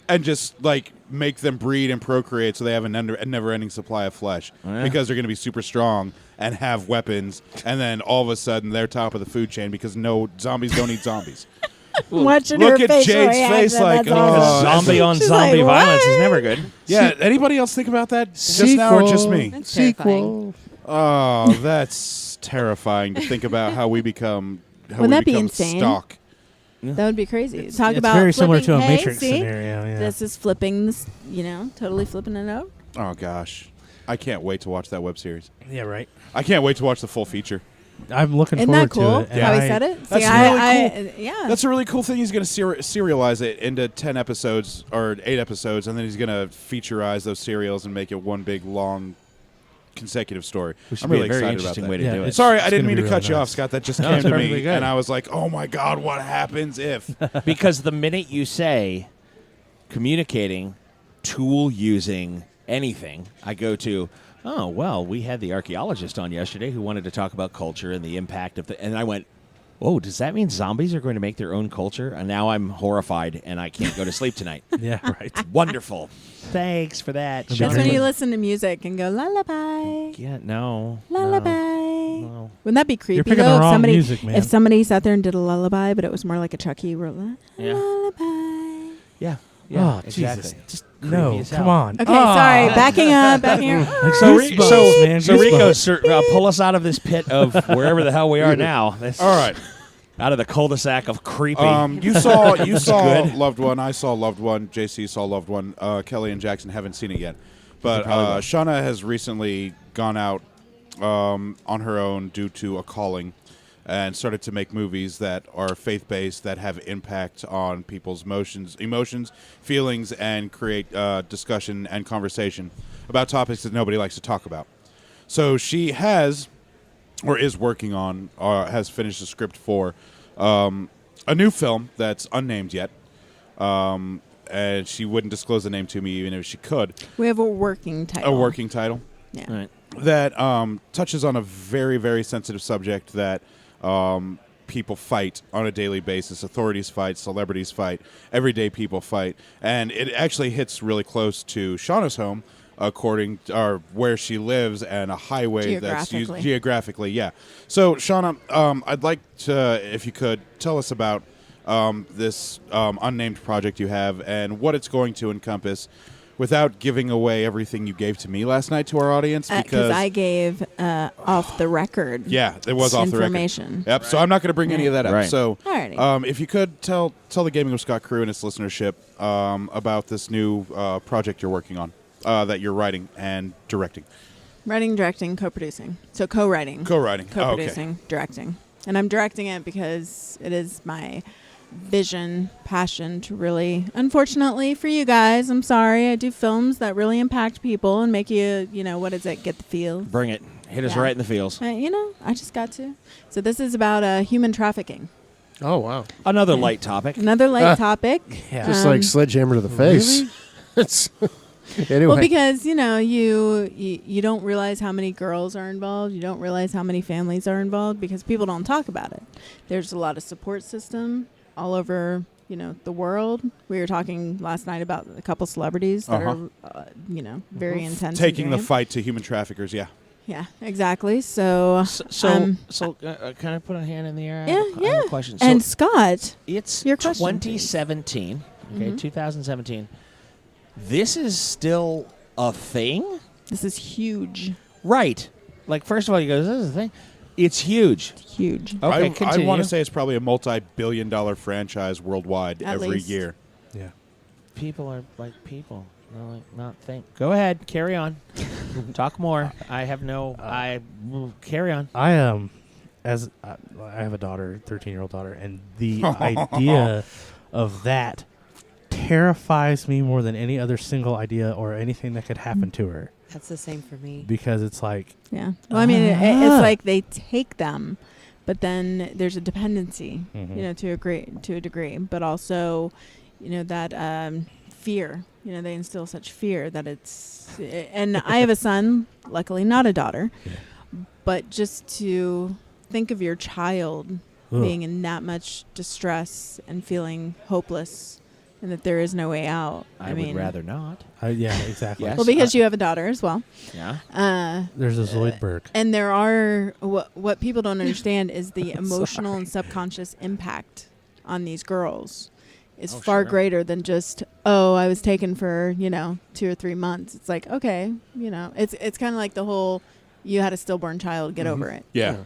and just like make them breed and procreate so they have a never-ending supply of flesh because they're going to be super strong and have weapons, and then all of a sudden they're top of the food chain because no zombies don't eat zombies. Watching Look her at facial Jade's reaction, face like, that's awesome. Zombie on She's zombie like, violence is "What?" never good. Yeah, anybody else think about that just now or just me? That's terrifying. Sequel. Oh, that's terrifying to think about how we become. How Wouldn't we that be become insane? stock. That would be crazy. Talk It's about very similar flipping- to a hey, Matrix see? scenario. Yeah. This is flipping this, totally flipping it out. Oh gosh, I can't wait to watch that web series. Yeah, right. I can't wait to watch the full feature. I'm looking Isn't forward that cool? to it. and How he I- said it? That's See, really yeah. That's a really cool thing. He's going to serialize it into 10 episodes or 8 episodes, and then he's going to featurize those serials and make it one big long consecutive story. Which I'm would be really a very excited interesting about way that. to Yeah, do it. it's- Sorry, I didn't gonna mean be to cut really you nice. off, Scott. That just No, came it's to perfectly me, good. and I was like, "Oh my God, what happens if?" Because the minute you say communicating, tool using, anything, I go to, oh, well, we had the archaeologist on yesterday who wanted to talk about culture and the impact of the. And I went, oh, does that mean zombies are going to make their own culture? And now I'm horrified and I can't go to sleep tonight. Yeah, right. Wonderful. Thanks for that. That's That's Shonna. when you listen to music and go lullaby, Yeah, no. lullaby. No. Wouldn't that be creepy picking though? the If wrong somebody, music, man. if somebody sat there and did a lullaby, but it was more like a Chucky Yeah. lullaby. Yeah. Oh, exactly. Jesus. Just Creepy no, as come hell. on. Okay, sorry. Backing up. So, Goosebumps, man, so Rico, goosebumps. pull us out of this pit of wherever the hell we are now. This- All right. Out of the cul-de-sac of creepy. You saw good. Loved One. I saw Loved One. JC saw Loved One. Kelly and Jackson haven't seen it yet, but probably will. Shonna has recently gone out on her own due to a calling, and started to make movies that are faith-based, that have impact on people's emotions, feelings, and create discussion and conversation about topics that nobody likes to talk about. So she has, or is working on, has finished the script for a new film that's unnamed yet. And she wouldn't disclose the name to me even if she could. We have a working title. A working title Yeah. Right. that touches on a very, very sensitive subject that people fight on a daily basis. Authorities fight, celebrities fight, everyday people fight. And it actually hits really close to Shauna's home, according or where she lives, and a highway that's used geographically. Yeah. So, Shauna, I'd like to, if you could, tell us about this unnamed project you have and what it's going to encompass, without giving away everything you gave to me last night to our audience, Because I gave off the record. yeah, it was off the record. information. Yep. So I'm not going to bring any of that up. Right. So, Alrighty. if you could tell the Gaming with Scott crew and its listenership about this new project you're working on, that you're writing and directing. Writing, directing, co-producing. So co-writing. Co-writing. Co-producing, directing. And I'm directing it because it is my vision, passion to really, unfortunately for you guys, I'm sorry, I do films that really impact people and make you, what is it, get the feel. Bring it. Hit us Yeah. right in the feels. I just got to. So this is about human trafficking. Oh, wow. Another light topic. Another light topic. Yeah. Just like sledgehammer to the face. It's anyway. Well, because you don't realize how many girls are involved. You don't realize how many families are involved because people don't talk about it. There's a lot of support system all over, the world. We were talking last night about a couple celebrities that are, very intense. Taking the and fight to human traffickers. Yeah. Yeah, exactly. So, can I put a hand in the air? Yeah, I have a question. and So Scott, it's your question, please. 2017. Okay, Mhm. 2017. This is still a thing, this is huge. right? Like, first of all, you go, "This is a thing." It's huge. Huge. Okay, I continue. want to say it's probably a multi-billion-dollar franchise worldwide At every least. year. Yeah. People are like people. They're like not think. Go ahead, carry on. Talk more. I have no. Carry on. I I have a daughter, 13-year-old daughter, and the idea of that terrifies me more than any other single idea or anything that could happen to her. That's the same for me. Because it's like, Yeah. Well, I mean, it's like they take them, but then there's a dependency, to a degree, but also, that fear. They instill such fear that it's. And I have a son, luckily not a daughter, but just to think of your child being in that much distress and feeling hopeless, and that there is no way out. I mean, would rather not. yeah, exactly. Yes. Well, because you have a daughter as well. Yeah. There's a Zoidberg. And there are what people don't understand is the emotional and subconscious impact on these girls is far greater than just, I was taken for 2 or 3 months. It's like, okay, it's kind of like the whole, you had a stillborn child, get over it. Yeah.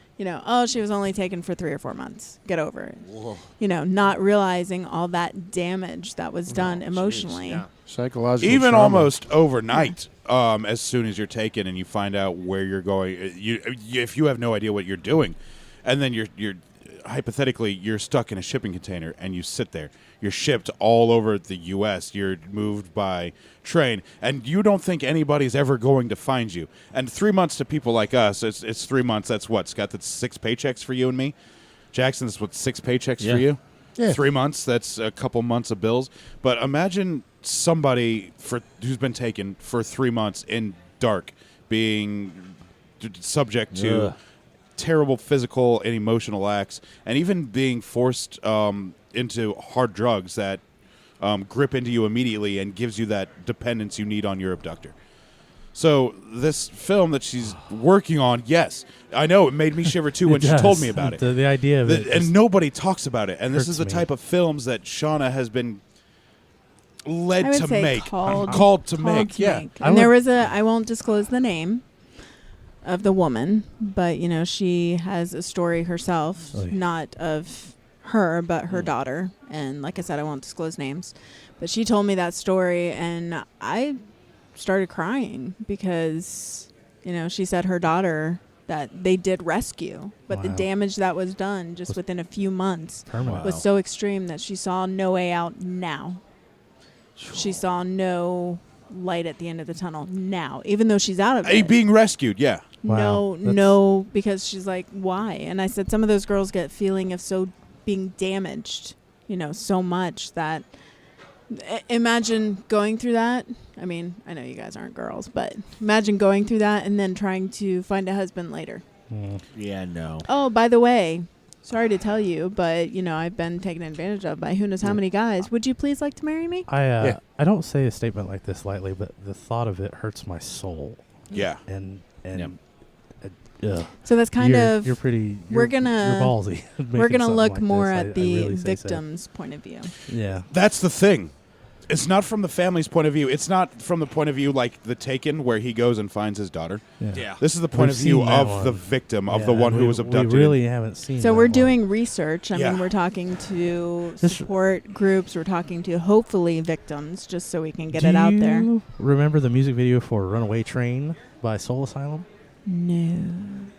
She was only taken for 3 or 4 months, get over it. Whoa. Not realizing all that damage that was done emotionally. Yeah. Psychological Even trauma. almost overnight, as soon as you're taken and you find out where you're going, if you have no idea what you're doing, and then you're hypothetically you're stuck in a shipping container and you sit there. You're shipped all over the U.S. You're moved by train, and you don't think anybody's ever going to find you. And 3 months to people like us, it's 3 months. That's what, Scott? That's 6 paychecks for you and me. Jackson, that's what, 6 paychecks for you? Yeah. 3 months, that's a couple months of bills. But imagine somebody who's been taken for 3 months in dark, being subject to terrible physical and emotional acts, and even being forced into hard drugs that grip into you immediately and gives you that dependence you need on your abductor. So this film that she's working on, yes, I know it made me shiver too when she told me about it. The idea of it. And nobody talks about it. And this is the hurts type of films that Shonna has been led to make. Called to make. And there was I won't disclose the name of the woman, but she has a story herself, not of her, but her daughter. And like I said, I won't disclose names, but she told me that story, and I started crying because she said her daughter that they did rescue, but the damage that was done just within a few months was so extreme that she saw no way out now. She saw no light at the end of the tunnel now, even though she's out of it. Being rescued, yeah. No, because she's like, why? And I said, some of those girls get feeling of being damaged, so much that imagine going through that. I mean, I know you guys aren't girls, but imagine going through that and then trying to find a husband later. Yeah, no. Oh, by the way, sorry to tell you, but I've been taken advantage of by who knows how many guys. Would you please like to marry me? I don't say a statement like this lightly, but the thought of it hurts my soul. Yeah. And so that's kind of you're pretty. We're you're ballsy. We're gonna look more at the victim's point of view. Yeah, that's the thing. It's not from the family's point of view. It's not from the point of view like The Taken, where he goes and finds his daughter. Yeah. This is the point of view of the victim, of the one who was abducted. We really haven't seen. So we're doing research. I mean, we're talking to This support groups. We're talking to hopefully victims, just so we can get it out there. Do you remember the music video for "Runaway Train" by Soul Asylum? No.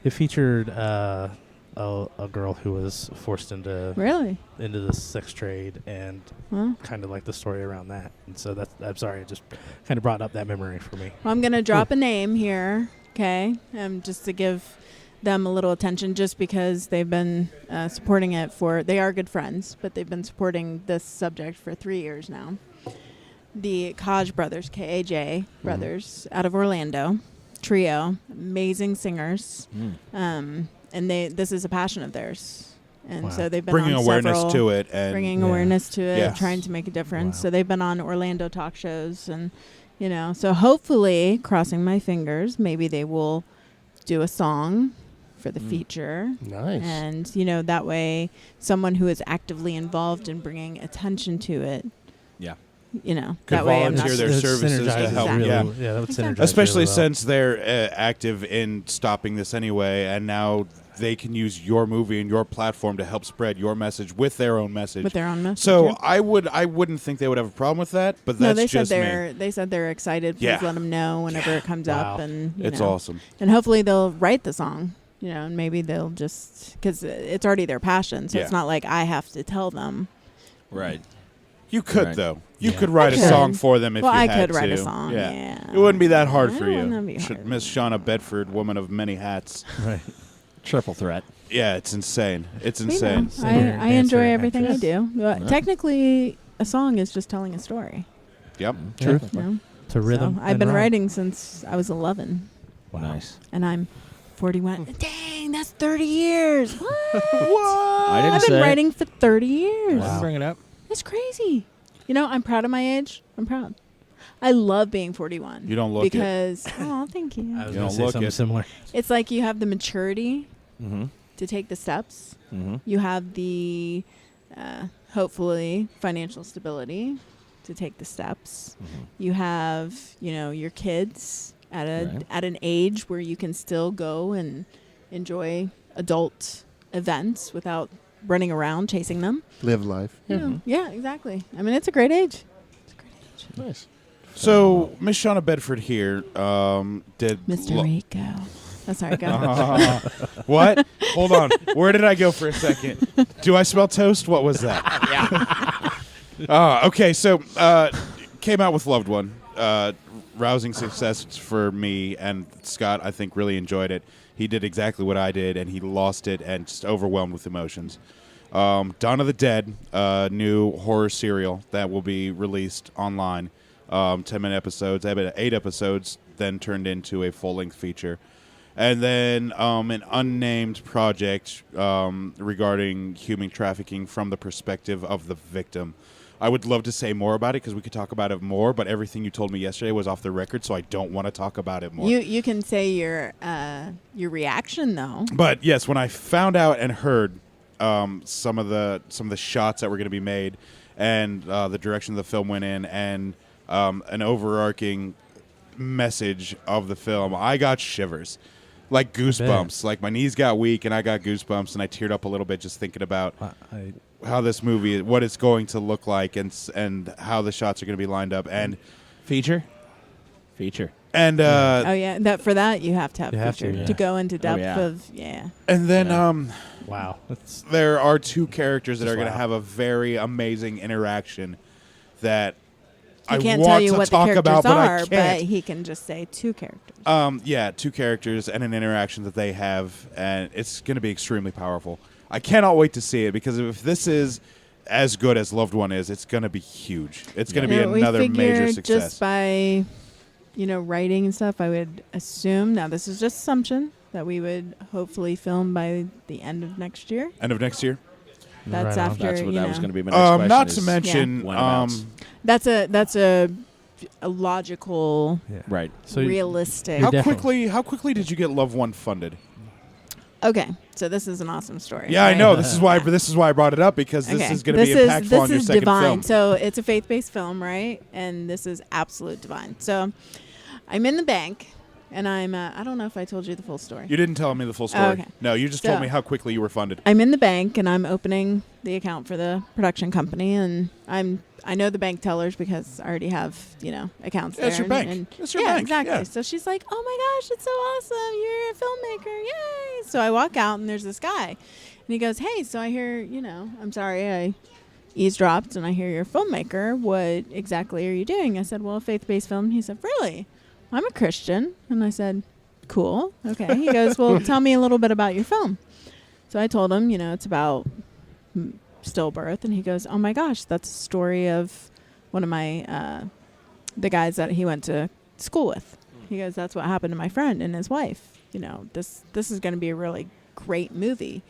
It featured a girl who was forced into the sex trade, and kind of like the story around that. And so I'm sorry, it just kind of brought up that memory for me. Well, I'm gonna drop a name here, okay, just to give them a little attention, just because they've been supporting it they are good friends, but they've been supporting this subject for 3 years now. The Kaj brothers, Kaj brothers, out of Orlando. Trio, amazing singers, and this is a passion of theirs, and so they've been bringing on awareness to it, and awareness to it, trying to make a difference. So they've been on Orlando talk shows, and so hopefully, crossing my fingers, maybe they will do a song for the feature. Nice. And, that way someone who is actively involved in bringing attention to it, Yeah. Could that way I'm not volunteer their services to synergizes help. Exactly. Yeah. that would Exactly. synergize. Especially really well. since they're active in stopping this anyway, and now they can use your movie and your platform to help spread your message with their own message. with their own message. So yeah. I wouldn't think they would have a problem with that, but No, that's they said just me. they said they're excited. Please Yeah. let them know whenever it comes up, Wow. and It's know. awesome. And hopefully they'll write the song, and maybe they'll just because it's already their passion, so Yeah. it's not like I have to tell them. Right. You could Right. though. You Yeah. could write I a could. song for them if Well, you I had could write a to. song, yeah. It wouldn't be that hard I for don't you. wanna be hard. Miss Shonna Bedford, woman of many hats. Right. Triple threat. Yeah, it's insane. It's We know. insane. Singer, I enjoy dancer, everything actress. I do. But technically, a song is just telling a story. Yep. True. You know? To rhythm. So I've and been rhyme. writing since I was 11, Wow. Nice. and I'm 41. Dang, that's 30 years. What? I didn't I've say been it. writing for 30 years. I didn't bring it up. That's crazy. I'm proud of my age. I'm proud. I love being 41. You don't look it. because oh, thank you. I was You going don't to say look something it. similar. It's like you have the maturity Mm-hmm. to take the steps. Mm-hmm. You have the hopefully financial stability to take the steps. Mm-hmm. You have your kids at Right. at an age where you can still go and enjoy adult events without running around chasing them. Live life. Yeah, exactly. I mean, it's a great age. It's a great age. Nice. So Miss Shonna Bedford here did Mr. Rico. Oh, sorry, go ahead. What? Hold on. Where did I go for a second? Do I smell toast? What was that? Yeah. Okay, so came out with Loved One. Rousing success for me, and Scott, I think, really enjoyed it. He did exactly what I did, and he lost it and just overwhelmed with emotions. Dawn of the Dead, new horror serial that will be released online. 10-minute episodes, 8 episodes, then turned into a full-length feature. And then an unnamed project regarding human trafficking from the perspective of the victim. I would love to say more about it because we could talk about it more, but everything you told me yesterday was off the record, so I don't want to talk about it more. You can say your reaction though. But yes, when I found out and heard some of the shots that were going to be made, and the direction the film went in, and an overarching message of the film, I got shivers, like goosebumps. Like my knees got weak, and I got goosebumps, and I teared up a little bit just thinking about how this movie, what it's going to look like, and how the shots are going to be lined up, and Feature. and Oh yeah, that you have to have You have to, feature yeah. to go into depth yeah. of yeah. and then Wow. That's there are two characters that Just are going to wow. have a very amazing interaction that He I can't want tell you to what the talk characters about, but I are, can't. but he can just say two characters. Yeah, two characters and an interaction that they have, and it's going to be extremely powerful. I cannot wait to see it, because if this is as good as Loved One is, it's going to be huge. It's going to be another we major figured success. just by writing and stuff, I would assume, now this is just assumption, that we would hopefully film by the end of next year. End of next year. That's Right on. after That's what that was going to be my next question. Not to is mention, when abouts. that's a logical, Right. so realistic. You're definitely- how quickly did you get Loved One funded? Okay, so this is an awesome story. Yeah, I right? know. This is why I brought it up, because this Okay. is going to be impactful this on your is second divine. film. So it's a faith-based film, right? And this is absolute divine. So I'm in the bank, and I'm I don't know if I told you the full story. You didn't tell me the full story. Oh, okay. No, you just So- told me how quickly you were funded. I'm in the bank, and I'm opening the account for the production company, and I know the bank tellers because I already have accounts Yeah, it's there. your bank. And It's your yeah, bank. exactly. Yeah. So she's like, "Oh my gosh, it's so awesome! You're a filmmaker, yay!" So I walk out, and there's this guy, and he goes, "Hey, so I hear I'm sorry, I eavesdropped, and I hear you're a filmmaker. What exactly are you doing?" I said, "Well, a faith-based film." He said, "Really? I'm a Christian," and I said, "Cool, okay." He goes, "Well, tell me a little bit about your film." So I told him, it's about stillbirth, and he goes, "Oh my gosh, that's a story of one of my the guys that he went to school with." He goes, "That's what happened to my friend and his wife. This is going to be a really great movie."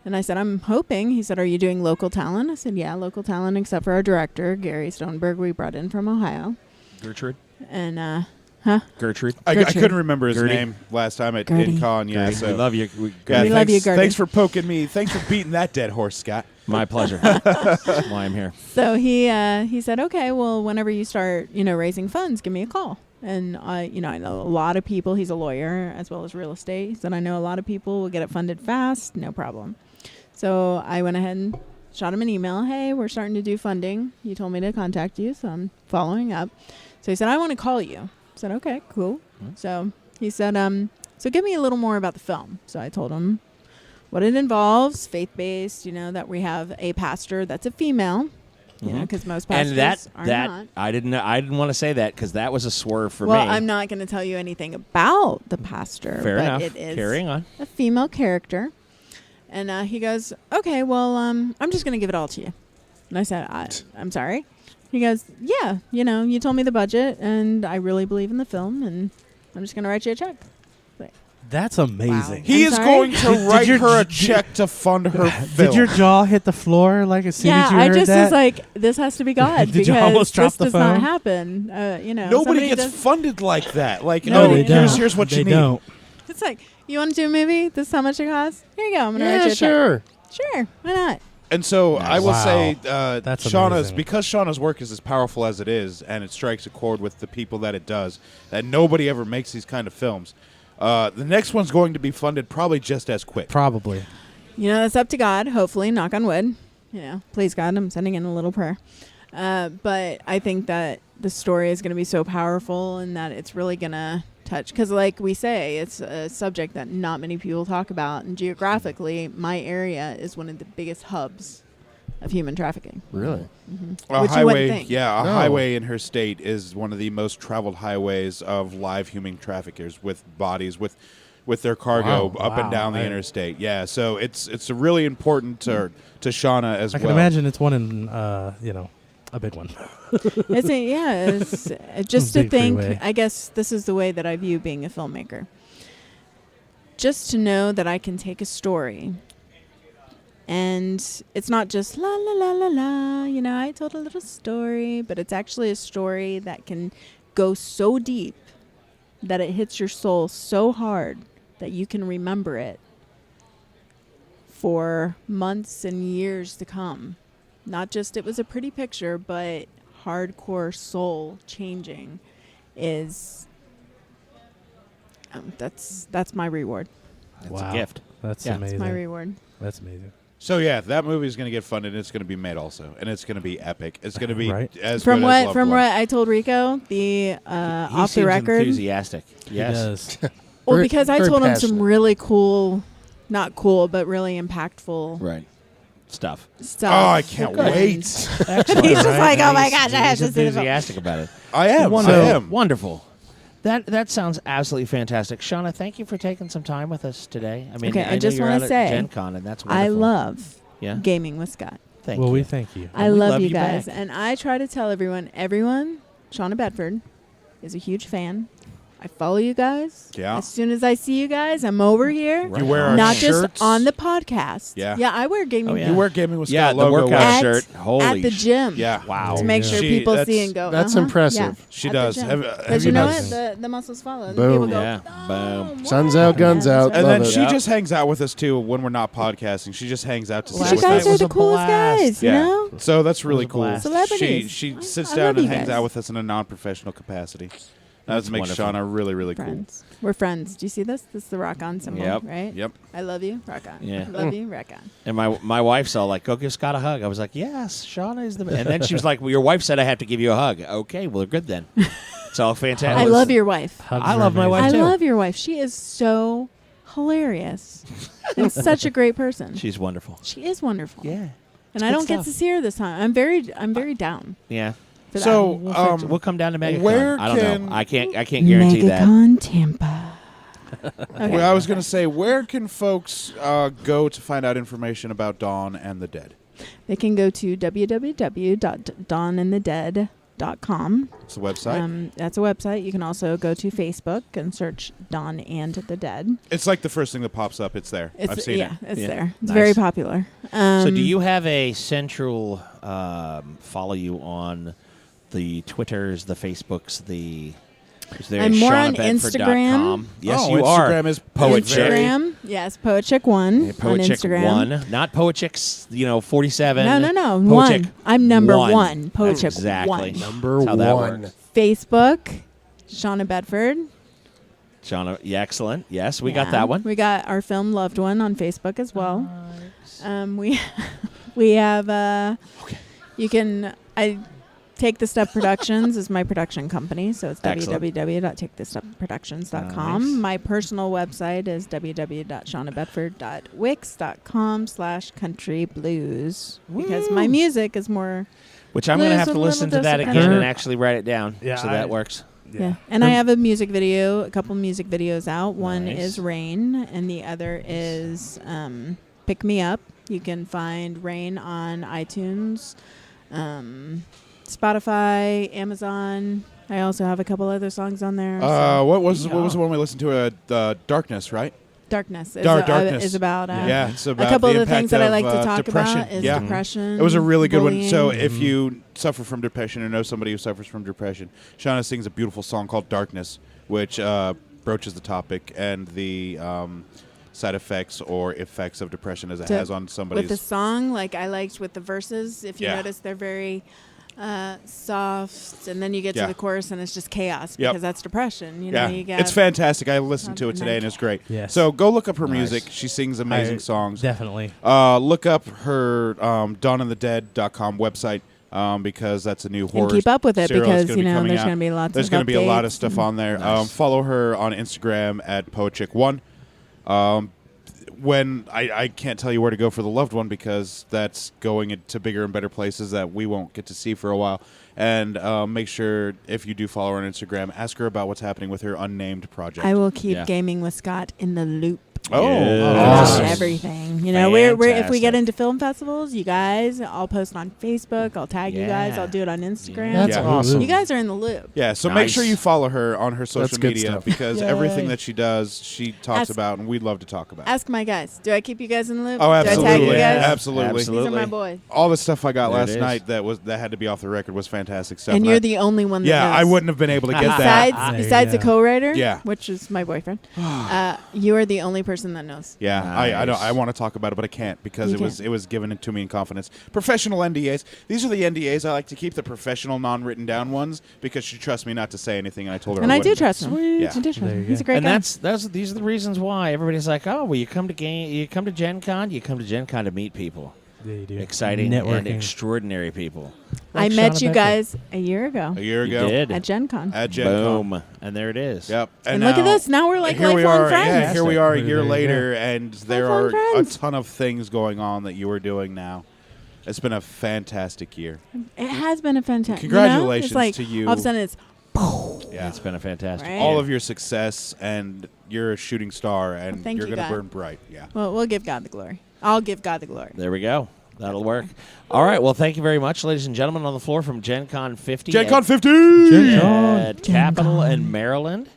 And I said, "I'm hoping." He said, "Are you doing local talent?" I said, "Yeah, local talent, except for our director, Gary Stoneberg, we brought in from Ohio." Gertrude. And Gertrude. I Gertrude. couldn't remember his Gertie. name last time at Gertie. InCon. Yeah, Gertie, so we love you. Yeah, We love thanks, you, Gertie. thanks for poking me. Thanks for beating that dead horse, Scott. My pleasure. That's why I'm here. So he said, okay, well, whenever you start, raising funds, give me a call. And I know a lot of people. He's a lawyer as well as real estate. He said, I know a lot of people will get it funded fast, no problem. So I went ahead and shot him an email. Hey, we're starting to do funding. You told me to contact you, so I'm following up. So he said, I want to call you. I said, okay, cool. So he said, so give me a little more about the film. So I told him what it involves, faith-based, that we have a pastor that's a female, because most pastors And are not. I didn't want to say that because that was a swerve for Well, me. I'm not going to tell you anything about the pastor. Fair but enough. It is Carrying on. a female character. And he goes, okay, well, I'm just going to give it all to you. And I said, I'm sorry. He goes, yeah, you told me the budget, and I really believe in the film, and I'm just going to write you a check. That's amazing. He I'm is sorry? going to write your- her a did- check to fund her film. Did your jaw hit the floor like as soon Yeah, as you I heard just that? was like, this has to be God Did you because almost drop this the does not phone? happen. Nobody somebody gets does- funded like that. Like, No, they here's what they you need. Don't. It's like, you want to do a movie? This is how much it costs? Here you go. I'm going to write Yeah, you a check. sure. Sure. Why not? And so I will Wow. say, That's Shauna's amazing. because Shauna's work is as powerful as it is, and it strikes a chord with the people that it does. That nobody ever makes these kind of films. The next one's going to be funded probably just as quick. Probably. That's up to God, hopefully, knock on wood. Please God, I'm sending in a little prayer. But I think that the story is going to be so powerful and that it's really going to touch. Because like we say, it's a subject that not many people talk about. And geographically, my area is one of the biggest hubs of human trafficking. Really? A Which you highway, wouldn't think. yeah, a No. highway in her state is one of the most traveled highways of live human traffickers with bodies, with their cargo Wow. up and Wow. down the I- interstate. Yeah, so it's a really important to Shauna as I well. can imagine it's one in, a big one. It's just to Big think, freeway. I guess this is the way that I view being a filmmaker. Just to know that I can take a story and it's not just la la la la la, I told a little story, but it's actually a story that can go so deep that it hits your soul so hard that you can remember it for months and years to come. Not just it was a pretty picture, but hardcore soul changing is that's my reward. That's Wow. a gift. That's Yeah. amazing. It's my reward. That's amazing. So yeah, that movie is going to get funded. And it's going to be made also, and it's going to be epic. It's going to be Right. as From good what as Loved from One. what I told Rico, the He off the seems record. enthusiastic. Yes. He does. Well, Very- because I very told him some passionate. really cool, not cool, but really impactful Right. Stuff. stuff. Oh, I can't And wait. Excellent. He's just right? like, oh my He's- gosh, I have he's to see the film. enthusiastic about it. I am. Wonderful. I am. Wonderful. That sounds absolutely fantastic. Shauna, thank you for taking some time with us today. I mean, Okay, I know just you're wanna out at say, Gen Con, and that's wonderful. I love Yeah. gaming with Scott. Thank Well, you. we thank you. I we love love you you guys. back. And I try to tell everyone, Shonna Bedford is a huge fan. I follow you guys. Yeah. As soon as I see you guys, I'm over here. Right You wear on. our Not shirts. just on the podcast. Yeah. Yeah, I wear gaming Oh, yeah. You wear Gaming with Yeah, Scott the logo. workout at, shirt. Holy at the sh- gym. Yeah. Wow. To make Yeah. sure She- people that's- see and go. that's uh-huh, impressive. yeah, She at the does. gym. Have 'Cause you know guys- what? The muscles follow. And Boom. people go, Yeah. "Oh, Boom. Suns wow." out, guns Yeah, out. that's And Love then it. she Yeah. just hangs out with us too when we're not podcasting. She just hangs out to right. sit You with guys us. are was the a coolest blast. guys, Yeah. you know? So that's really It was a cool. blast. Celebrities. She I sits love down and you hangs guys. out with us in a non-professional capacity. That That's makes wonderful. Shauna really, really cool. Friends. We're friends. Do you see this? This is the rock on symbol, Yep. right? Yep. I love you, rock on. Yeah. I love you, rock on. And my wife's all like, go give Scott a hug. I was like, yes, Shauna is the best. And then she was like, well, your wife said I have to give you a hug. Okay, well, good then. It's all fantastic. I love your wife. Hugs I are love my amazing. wife, I too. love your wife. She is so hilarious and such a great person. She's wonderful. She is wonderful. Yeah. And It's I good don't get stuff. to see her this time. I'm very down. Yeah. For that. So, We'll come down to MegaCon. where I don't can- know. I can't guarantee that. MegaCon Tampa. Okay. Well, I was going to say, where can folks go to find out information about Dawn and the Dead? They can go to www.dawnandthedead.com. It's the website. That's a website. You can also go to Facebook and search Dawn and the Dead. It's like the first thing that pops up. It's there. It's, I've seen yeah, it. it's Yeah. there. It's Nice. very popular. So do you have a central follow you on the Twitters, the Facebooks, the There I'm more on ShonnaBedford.com. Instagram. Yes, Oh, you are. Instagram is Poet Instagram, yes, PoetChick1 on Instagram. One, not Poetchick, 47. No, Poetchick one. I'm number one. one. PoetChick Exactly. one. Number That's how that one. works. Facebook, Shonna Bedford. Shauna, yeah, excellent. Yes, we got that one. We got our film Loved One on Facebook as well. We have you can Take the Step Productions is my production company, so it's Excellent. www.takethestepproductions.com. Nice. My personal website is www.shonnabedford.wix.com/countryblues because my music is more Which I'm going to blues have to with a listen to little that dose of again country. and actually write it down. Yeah, So that works. Yeah. And I have a music video, a couple music videos out. One Nice. is Rain, and the other is Pick Me Up. You can find Rain on iTunes, Spotify, Amazon. I also have a couple other songs on there. so. What was the one we listened to? Darkness, right? Darkness is, Darkness. Is about Yeah, it's a about couple the of the things impact that I like of, to talk depression. about is Yeah. depression. It was a really good one. So bullying. if you suffer from depression or know somebody who suffers from depression, Shonna sings a beautiful song called Darkness, which broaches the topic and the side effects or effects of depression as it has on somebody's... With the song, like I liked with the verses, if you Yeah. notice, they're very soft, and then you get Yeah. to the chorus and it's just chaos Yep. because that's depression. You Yeah, know, you get it's fantastic. I listened to it today and it's great. Yes. So go look up her Nice. music. She sings amazing songs. Definitely. Look up her dawnandthedead.com website because that's a new horror and keep up with it serial that's because gonna be coming there's out. going to be lots There's of going to be a lot of updates stuff and- on there. Nice. Follow her on Instagram at PoetChick1. When I can't tell you where to go for the Loved One because that's going into bigger and better places that we won't get to see for a while. And make sure if you do follow her on Instagram, ask her about what's happening with her unnamed project. I will keep Yeah. Gaming with Scott in the loop. Oh, About Awesome. everything. You know, we're if we get Fantastic. into film festivals, you guys, I'll post on Facebook. I'll tag you guys. Yeah. I'll do it on Instagram. That's Yeah. awesome. You guys are in the loop. Yeah, so make sure Nice. you follow her on her social That's good media stuff. because Yay. everything that she does, she talks Ask- about, and we'd love to talk about. Ask my guys. Do I keep you guys in the loop? Oh, Do I tag absolutely, you guys? absolutely. These are my boys. All the stuff I got There it last is. night that had to be off the record was fantastic stuff. And I- you're the only one that yeah, knows. I wouldn't have been able to get that. Besides, There you besides the go. co-writer, Yeah. which is my boyfriend, you are the only person that knows. Yeah, I don't. Nice. I want to talk about it, but I can't because You it was given to me in confidence. Professional NDAs. These are the NDAs I like to keep, the professional, non-written down ones, because she trusts me not to say anything, and I told her. And I do wouldn't. trust him. Yeah. I do trust There him. you He's a go. great And guy. these are the reasons why everybody's like, oh, well, you come to Gen Con, you come to Gen Con to meet people, Yeah, you do. exciting and Networking. extraordinary people. I Like met Shonna you Bedford. guys a year ago A year You ago did. at Gen Con. at Gen Con. Boom, and there it is. Yep. And look at now- this. Now we're like here we lifelong are. friends. Yeah, here we are a There year you go. later, and there Lifelong are friends. a ton of things going on that you are doing now. It's been a fantastic year. It has been a fantastic. Congratulations it's like to you. All of a sudden, it's Yeah. It's been a fantastic Right. year. All of your success, and you're a shooting star, and Well, thank you're you, going to God. burn bright. Yeah. well, we'll give God the glory. I'll give God the glory. There we go. That'll work. All right. Well, thank you very much, ladies and gentlemen, on the floor from Gencon50. Gencon50! at Capitol in Maryland.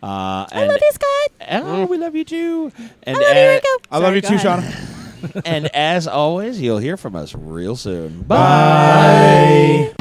I love you, Scott. Oh, we love you too. And I love you, Rico. I love Sorry, you go too, ahead. Shauna. and as always, you'll hear from us real soon. Bye.